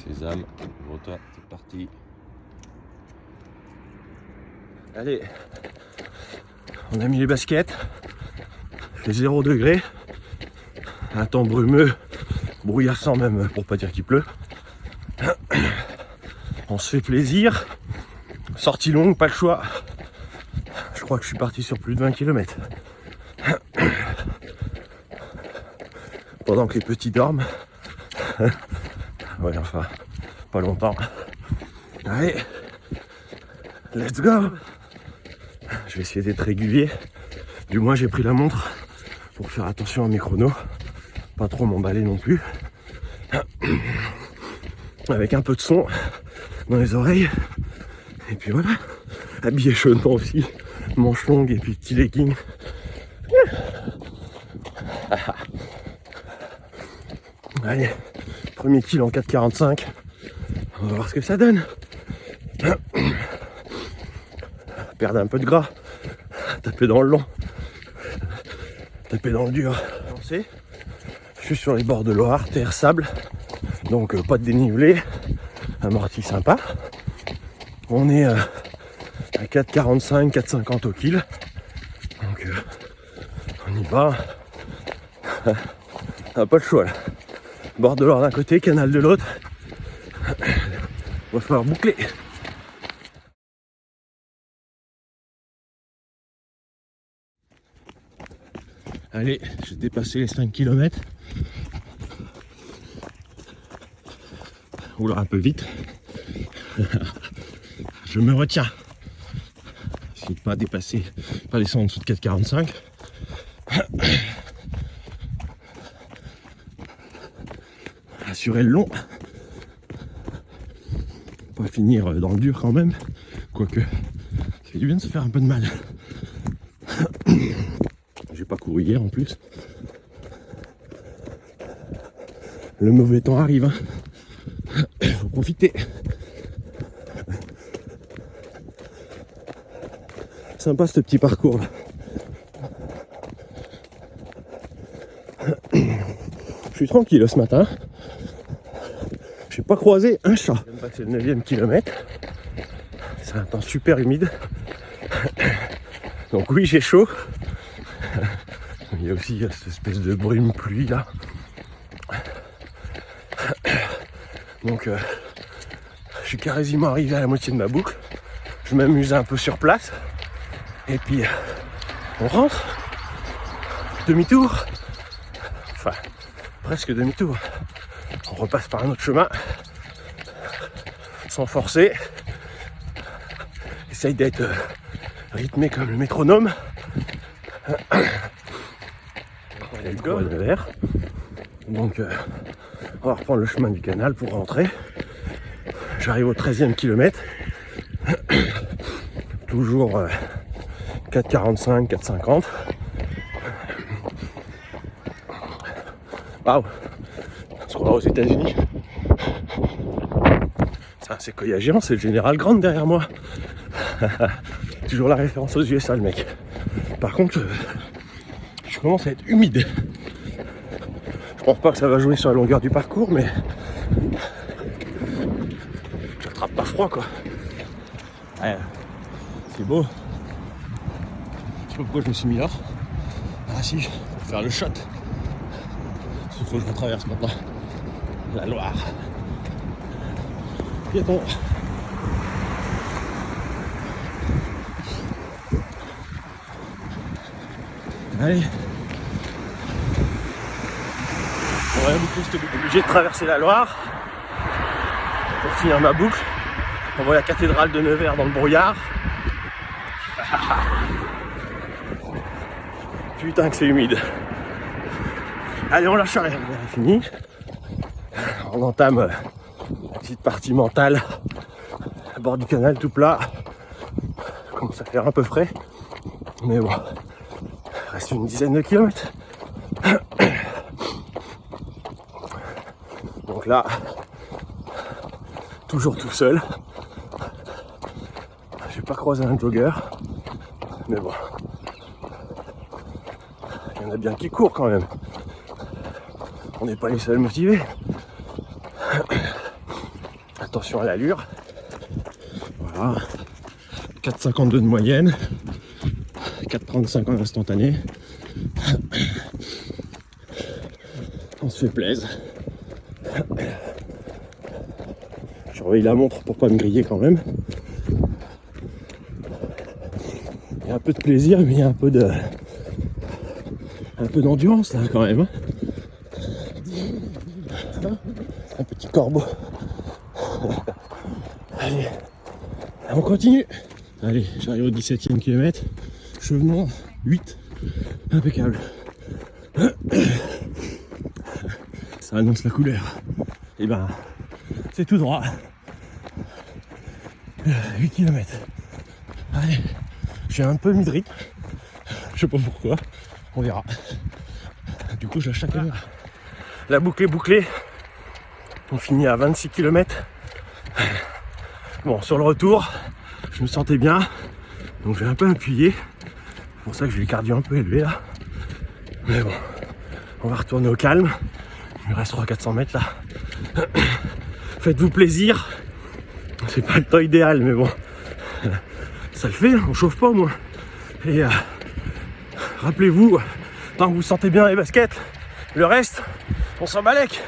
Sésame, ouvre-toi, c'est parti. Allez, on a mis les baskets, il fait 0 degré, un temps brumeux, brouillassant même pour pas dire qu'il pleut. On se fait plaisir, sortie longue, pas le choix. Je crois que je suis parti sur plus de 20 km. Pendant que les petits dorment. Ouais, enfin, pas longtemps. Allez, let's go. Je vais essayer d'être régulier. Du moins, j'ai pris la montre pour faire attention à mes chronos. Pas trop m'emballer non plus. Avec un peu de son dans les oreilles. Et puis voilà. Habillé chaudement aussi. Manches longues et puis petit legging. Allez, premier kill en 4,45. On va voir ce que ça donne. Perdre un peu de gras. Taper dans le long. Taper dans le dur. Je suis sur les bords de Loire, terre sable. Donc pas de dénivelé. Amorti sympa. On est à 4,45, 4,50 au kill. Donc on y va. On n'a pas le choix là. Bord de Loire d'un côté, canal de l'autre. Va falloir boucler. Allez, j'ai dépassé les 5 km. Oula, un peu vite. Je me retiens. J'essaie de pas dépasser, pas descendre en dessous de 4,45. Assurer le long. Pas finir dans le dur quand même. Quoique, ça fait du bien de se faire un peu de mal. J'ai pas couru hier en plus. Le mauvais temps arrive. Hein. Faut profiter. Sympa ce petit parcours là. Je suis tranquille ce matin. J'ai pas croisé un chat. Je viens de passer le 9e kilomètre. C'est un temps super humide. Donc oui, j'ai chaud. Il y a aussi cette espèce de brume pluie là. Donc je suis quasiment arrivé à la moitié de ma boucle. Je m'amuse un peu sur place. Et puis on rentre. Demi-tour. Enfin, presque demi-tour. On repasse par un autre chemin. Sans forcer. Essaye d'être rythmé comme le métronome. Il y a eu quoi de vert. Donc on va reprendre le chemin du canal pour rentrer. J'arrive au 13e kilomètre. Toujours 4,45, 4,50. Waouh! Ce qu'on va aux États-Unis. C'est un séquoia géant, c'est le Général Grant derrière moi. Toujours la référence aux USA, le mec. Par contre, je commence à être humide. Je pense pas que ça va jouer sur la longueur du parcours, mais j'attrape pas froid quoi. Ouais, c'est beau. Je sais pas pourquoi je me suis mis là. Ah si, pour faire le shot. Il faut que je retraverse maintenant la Loire. Piéton. Allez. On va être obligé de traverser la Loire pour finir ma boucle. On voit la cathédrale de Nevers dans le brouillard. Putain que c'est humide. Allez, on lâche rien, c'est fini. On entame la petite partie mentale à bord du canal tout plat. Commence à faire un peu frais. Mais bon, il reste une dizaine de kilomètres. Donc là, toujours tout seul. J'ai pas croisé un jogger. Mais bon, il y en a bien qui courent quand même. On n'est pas les seuls motivés. Attention à l'allure. Voilà. 4,52 de moyenne. 4,35 en instantané. On se fait plaisir. Je surveille la montre pour pas me griller quand même. Il y a un peu de plaisir, mais il y a un peu d'endurance là quand même. Un petit corbeau. Allez, on continue. Allez, j'arrive au 17e kilomètre. Chevenon 8. Impeccable. Ça annonce la couleur. Et ben, c'est tout droit. 8 km. Allez, j'ai un peu mis de rythme. Je sais pas pourquoi. On verra. Du coup, je lâche la caméra. La boucle est bouclée. On finit à 26 km. Bon, sur le retour, je me sentais bien. Donc, j'ai un peu appuyé. C'est pour ça que j'ai le cardio un peu élevé là. Mais bon, on va retourner au calme. Il me reste 300-400 mètres là. Faites-vous plaisir. C'est pas le temps idéal, mais bon. Ça le fait, on chauffe pas au moins. Et rappelez-vous, tant que vous sentez bien les baskets, le reste, on s'en balèque.